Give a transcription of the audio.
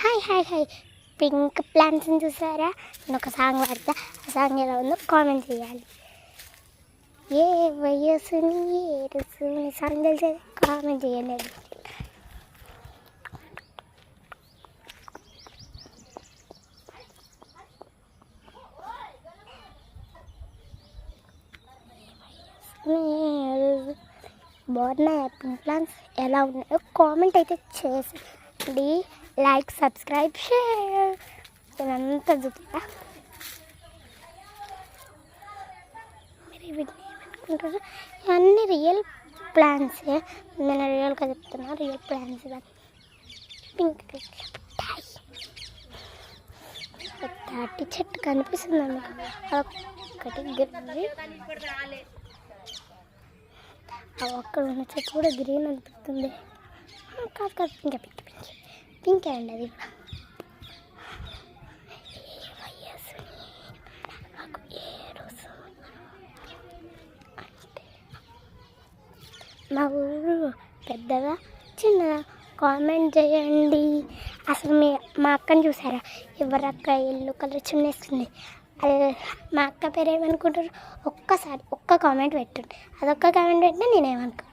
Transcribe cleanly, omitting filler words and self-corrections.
Hi hi hi pink ప్లాంట్స్ని చూసారా? నేను ఒక సాంగ్ పాడతా, ఆ సాంగ్ ఎలా ఉందో కామెంట్ చేయాలి. ఏ వయసుని ఏ రుసుని సాంగ్ తెలిసేది కామెంట్ చేయండి. బాగున్నాయి పింక్ ప్లాంట్స్, ఎలా ఉన్నాయో కామెంట్ అయితే చేయండి. లైక్, సబ్స్క్రైబ్, షేర్ ఇదంతా చూద్దా. మీరు వీటిని ఏమనుకుంటారు? ఇవన్నీ రియల్ ప్లాంట్సే, నేను రియల్గా చెప్తున్నా. రియల్ ప్లాంట్స్ ఇవన్నీ పింక్ తాటి చెట్టు కనిపిస్తుంది మీకు, అదొక్కటి గ్రీన్. అక్కడ ఉన్న చెట్టు కూడా గ్రీన్ అనిపిస్తుంది. కాదు కాదు, పింక్ పింక్ పింక్ పింకే అండి అది కూడా. మా ఊరు పెద్దగా చిన్నగా కామెంట్ చేయండి. అసలు మా అక్కని చూసారా? ఎవరక్క ఎల్లో కలర్ చున్నేస్తుంది? మా అక్క పేరు ఏమనుకుంటారు? ఒక్క కామెంట్ పెట్టండి. అదొక్క కామెంట్ పెట్టినా నేనేమనుకో.